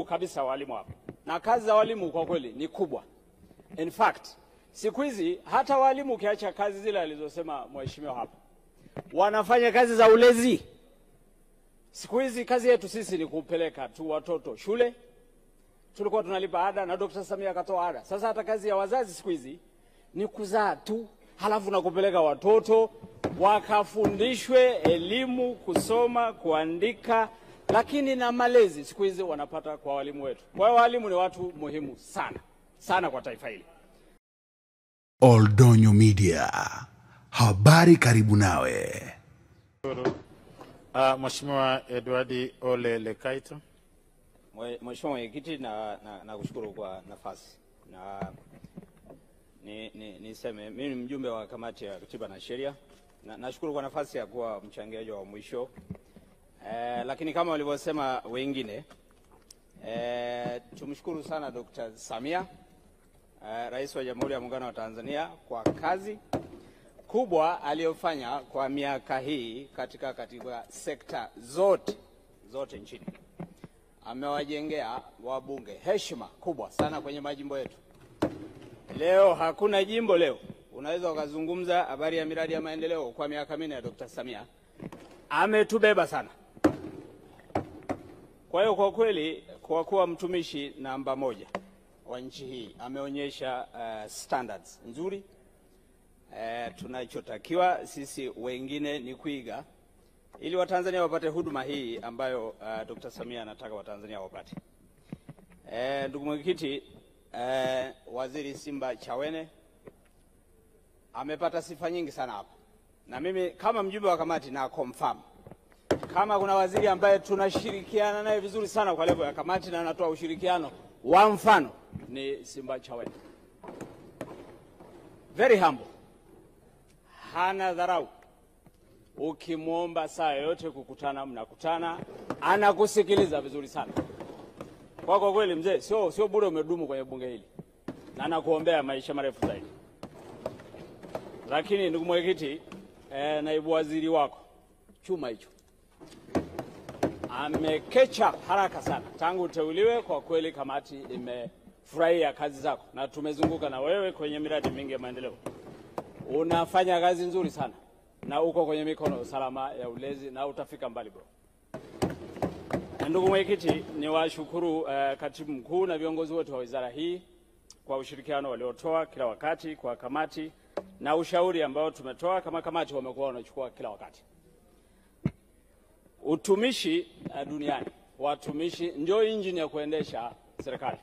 kabisa walimu hapa. Na kazi za walimu kwa kweli ni kubwa. In fact, siku hizi hata walimu ukiacha kazi zile alizosema mheshimiwa hapa, wanafanya kazi za ulezi. Siku hizi kazi yetu sisi ni kupeleka tu watoto shule. Tulikuwa tunalipa ada na Dr. Samia akatoa ada. Sasa hata kazi ya wazazi siku hizi ni kuzaa tu, halafu na kupeleka watoto wakafundishwe elimu, kusoma, kuandika, lakini na malezi siku hizi wanapata kwa walimu wetu. Kwa hiyo walimu ni watu muhimu sana sana kwa taifa hili. Oldonyo Media, habari karibu nawe. Mheshimiwa Edward Ole Lekaito. Mheshimiwa Mwenyekiti, na kushukuru kwa nafasi. Na niseme mimi ni mjumbe wa kamati ya Katiba na Sheria. Nashukuru kwa nafasi ya kuwa mchangiaji wa mwisho. Lakini kama walivyosema wengine, tumshukuru sana Dr. Samia, Rais wa Jamhuri ya Muungano wa Tanzania, kwa kazi kubwa aliyofanya kwa miaka hii katika sekta zote nchini. Amewajengea wabunge heshima kubwa sana kwenye majimbo yetu. Leo hakuna jimbo leo unaweza ukazungumza habari ya miradi ya maendeleo kwa miaka 4 ya Dr. Samia. Ametubeba sana. Kwa hiyo kwa kweli, kwa kuwa mtumishi namba 1 wa nchi hii, ameonyesha standards nzuri. Tunachotakiwa sisi wengine ni kuiga ili Watanzania wapate huduma hii ambayo Dr. Samia anataka Watanzania wapate. Ndugu Mwenyekiti, Waziri Simba Chawene amepata sifa nyingi sana hapa. Na mimi kama mjumbe wa kamati na confirm, kama kuna waziri ambaye tunashirikiana naye vizuri sana kwa level ya kamati na anatoa ushirikiano wa mfano, ni Simba Chawene. Very humble. Hana dharau. Ukimwomba saa yote kukutana, mnakutana, anakusikiliza vizuri sana. Kwa kweli mzee, sio bure umedumu kwenye bunge hili. Na nakuombea maisha marefu zaidi. Lakini ndugu Mwenyekiti, naibu waziri wako chuma hicho amekecha haraka sana tangu uteuliwe. Kwa kweli kamati imefurahia kazi zako na tumezunguka na wewe kwenye miradi mingi ya maendeleo. Unafanya kazi nzuri sana na uko kwenye mikono salama ya ulezi na utafika mbali bro. Ndugu Mwenyekiti, niwashukuru katibu mkuu na viongozi wote wa wizara hii kwa ushirikiano waliotoa kila wakati kwa kamati na ushauri ambao tumetoa kama kamati wamekuwa wanachukua kila wakati. Utumishi duniani, watumishi ndio injini ya kuendesha serikali.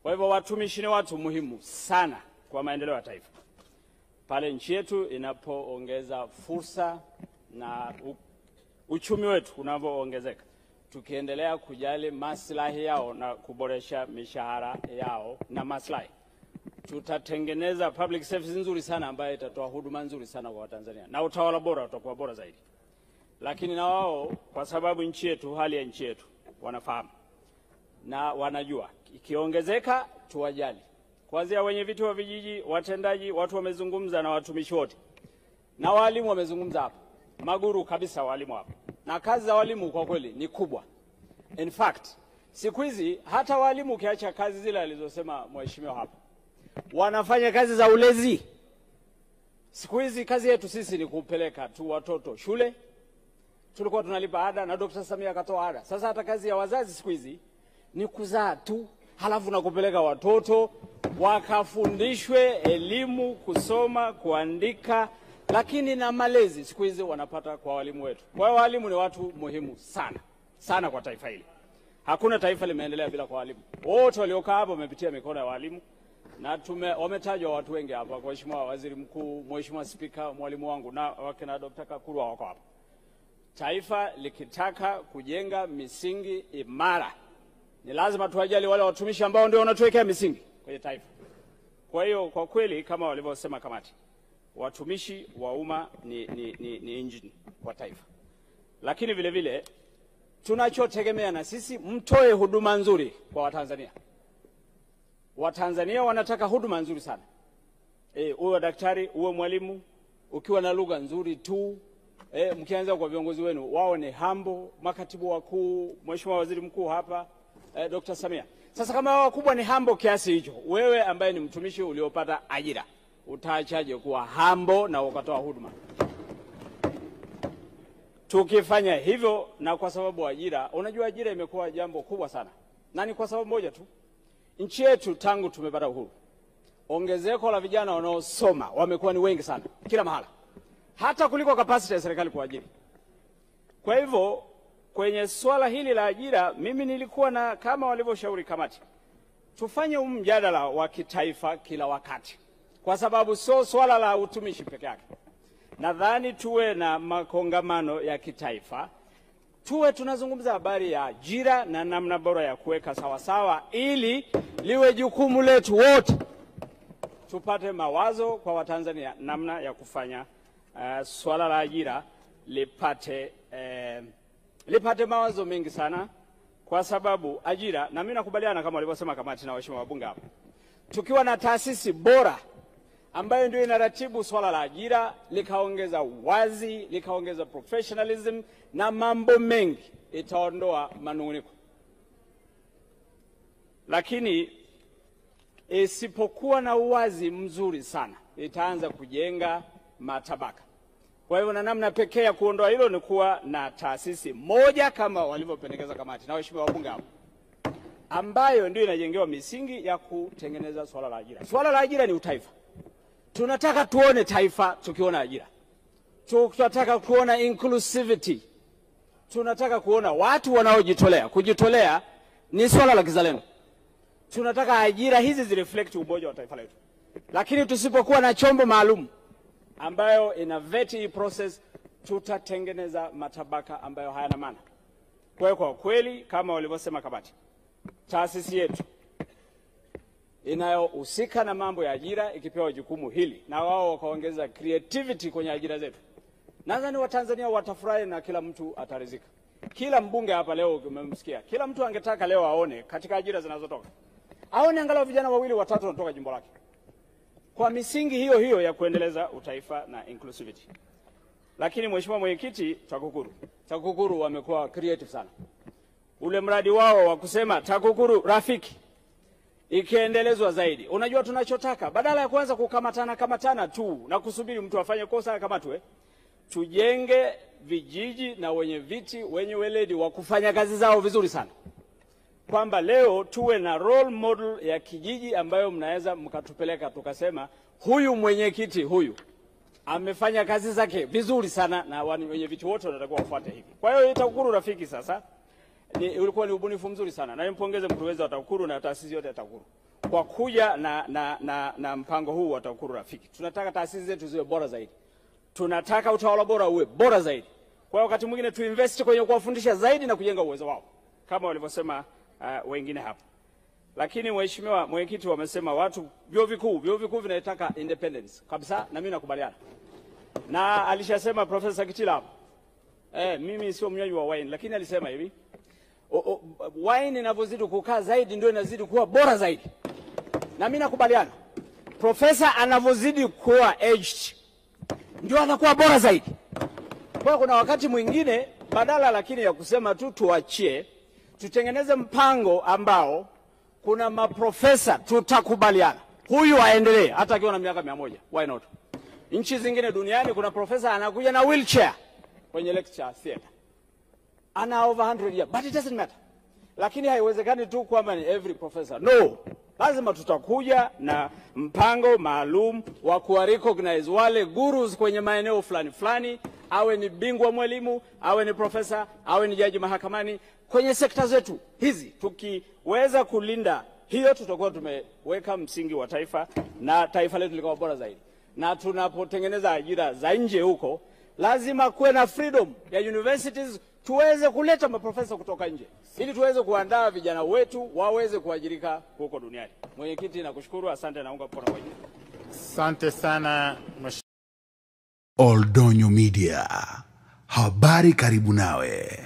Kwa hivyo watumishi ni watu muhimu sana kwa maendeleo ya taifa. Pale nchi yetu inapoongeza fursa na uchumi wetu unavyoongezeka, tukiendelea kujali maslahi yao na kuboresha mishahara yao na maslahi, tutatengeneza public service nzuri sana ambayo itatoa huduma nzuri sana kwa Watanzania na utawala bora utakuwa bora zaidi. Lakini na wao, kwa sababu nchi yetu, hali ya nchi yetu wanafahamu na wanajua ikiongezeka tuwajali. Kuanzia wenye viti wa vijiji, watendaji, watu wamezungumza na watumishi wote. Na walimu wamezungumza hapa. Maguru kabisa walimu hapa. Na kazi za walimu kwa kweli ni kubwa. In fact, siku hizi hata walimu ukiacha kazi zile alizosema mheshimiwa hapa, wanafanya kazi za ulezi. Siku hizi kazi yetu sisi ni kupeleka tu watoto shule. Tulikuwa tunalipa ada na Dr. Samia akatoa ada. Sasa hata kazi ya wazazi siku hizi ni kuzaa tu, halafu na kupeleka watoto wakafundishwe elimu, kusoma, kuandika, lakini na malezi siku hizi wanapata kwa walimu wetu. Kwa hiyo walimu ni watu muhimu sana sana kwa taifa hili. Hakuna taifa limeendelea bila kwa walimu. Wote waliokaa hapa wamepitia mikono ya walimu na wametajwa watu wengi hapa. Kwa Mheshimiwa Waziri Mkuu, Mheshimiwa Spika, mwalimu wangu na wakina Dr. Kakurwa wako hapa. Taifa likitaka kujenga misingi imara, ni lazima tuwajali wale watumishi ambao ndio wanatuwekea misingi kwenye taifa. Kwa hiyo kwa kweli kama walivyosema kamati, watumishi wa umma ni engine kwa taifa. Lakini vile vile tunachotegemea na sisi, mtoe huduma nzuri kwa Watanzania. Watanzania wanataka huduma nzuri sana. Uwe daktari, uwe mwalimu, ukiwa na lugha nzuri tu. Mkianza kwa viongozi wenu, wao ni humble, makatibu wakuu, Mheshimiwa Waziri Mkuu hapa, Dr. Samia. Sasa kama wakubwa ni hambo kiasi hicho, wewe ambaye ni mtumishi uliopata ajira, utaachaje kuwa hambo na ukatoa huduma? Tukifanya hivyo, na kwa sababu ajira, unajua ajira imekuwa jambo kubwa sana. Na ni kwa sababu moja tu. Nchi yetu tangu tumepata uhuru, ongezeko la vijana wanaosoma wamekuwa ni wengi sana kila mahala, hata kuliko capacity ya serikali kuajiri. Kwa hivyo kwenye swala hili la ajira, mimi nilikuwa na, kama walivyoshauri kamati, tufanye mjadala wa kitaifa kila wakati, kwa sababu sio swala la utumishi peke yake. Nadhani tuwe na makongamano ya kitaifa, tuwe tunazungumza habari ya ajira na namna bora ya kuweka sawasawa, ili liwe jukumu letu wote tupate mawazo kwa Watanzania namna ya kufanya swala la ajira lipate mawazo mengi sana, kwa sababu ajira, na mimi nakubaliana kama walivyosema kamati na waheshimiwa wabunge hapo, tukiwa na taasisi bora ambayo ndio inaratibu swala la ajira, likaongeza wazi, likaongeza professionalism na mambo mengi, itaondoa manunguniko. Lakini isipokuwa na uwazi mzuri sana, itaanza kujenga matabaka. Kwa hivyo na namna pekee ya kuondoa hilo ni kuwa na taasisi moja kama walivyopendekeza kamati na waheshimiwa wabunge hapo, ambayo ndio inajengewa misingi ya kutengeneza swala la ajira. Swala la ajira ni utaifa. Tunataka tuone taifa tukiona ajira. Tunataka kuona inclusivity. Tunataka kuona watu wanaojitolea. Kujitolea ni swala la kizalendo. Tunataka ajira hizi zireflect umoja wa taifa letu. Lakini tusipokuwa na chombo maalum ambayo ina vet hii process, tutatengeneza matabaka ambayo hayana maana. Kwa kweli kama walivyosema kamati, taasisi yetu inayohusika na mambo ya ajira ikipewa jukumu hili, na wao wakaongeza creativity kwenye ajira zetu, nadhani Watanzania watafurahi na kila mtu atarizika. Kila mbunge hapa leo umemsikia, kila mtu angetaka leo aone katika ajira zinazotoka, aone angalau vijana 2 watatu wanatoka jimbo lake, kwa misingi hiyo hiyo ya kuendeleza utaifa na inclusivity. Lakini mheshimiwa mwenyekiti, TAKUKURU wamekuwa creative sana. Ule mradi wao wa kusema TAKUKURU rafiki ikiendelezwa zaidi, unajua tunachotaka, badala ya kuanza kukamatana tu na kusubiri mtu afanye kosa akamatwe, tujenge vijiji na wenye viti wenye weledi wa kufanya kazi zao vizuri sana. Kwamba leo tuwe na role model ya kijiji ambayo mnaweza mkatupeleka tukasema huyu mwenyekiti huyu amefanya kazi zake vizuri sana, na wenye viti wote wanatakiwa wafuate hivi. Kwa hiyo TAKUKURU rafiki sasa ulikuwa ni ubunifu mzuri sana, na nimpongeze mkurugenzi wa TAKUKURU na taasisi yote ya TAKUKURU kwa kuja na mpango huu wa TAKUKURU rafiki. Tunataka taasisi zetu ziwe bora zaidi. Tunataka utawala bora uwe bora zaidi. Kwa wakati mwingine tuinvest kwenye kuwafundisha zaidi na kujenga uwezo wao kama walivyosema wengine hapo. Lakini mheshimiwa mwenyekiti, wamesema watu vyuo vikuu vinataka independence kabisa, na mimi nakubaliana. Na alishasema Profesa Kitila, mimi sio mnywaji wa wine, lakini alisema hivi, wine inavyozidi kukaa zaidi ndio inazidi kuwa bora zaidi. Na mimi nakubaliana. Profesa anavyozidi kuwa aged ndio anakuwa bora zaidi. Kwa kuna wakati mwingine badala lakini ya kusema tu tuachie, tutengeneze mpango ambao kuna maprofesa tutakubaliana huyu aendelee hata akiwa na miaka 100. Why not? Nchi zingine duniani kuna profesa anakuja na wheelchair kwenye lecture theater, ana over 100 years, but it doesn't matter. Lakini haiwezekani tu kwamba ni every professor. No, lazima tutakuja na mpango maalum wa kuwa recognize wale gurus kwenye maeneo fulani, awe ni bingwa mwalimu, awe ni profesa, awe ni jaji mahakamani, kwenye sekta zetu hizi. Tukiweza kulinda hiyo, tutakuwa tumeweka msingi wa taifa na taifa letu likawa bora zaidi. Na tunapotengeneza ajira za nje huko, lazima kuwe na freedom ya universities, tuweze kuleta maprofesa kutoka nje ili tuweze kuandaa vijana wetu waweze kuajirika huko duniani. Mwenyekiti, nakushukuru, asante, naunga mkono kwa hili. Asante sana. Oldonyo Media, habari karibu nawe.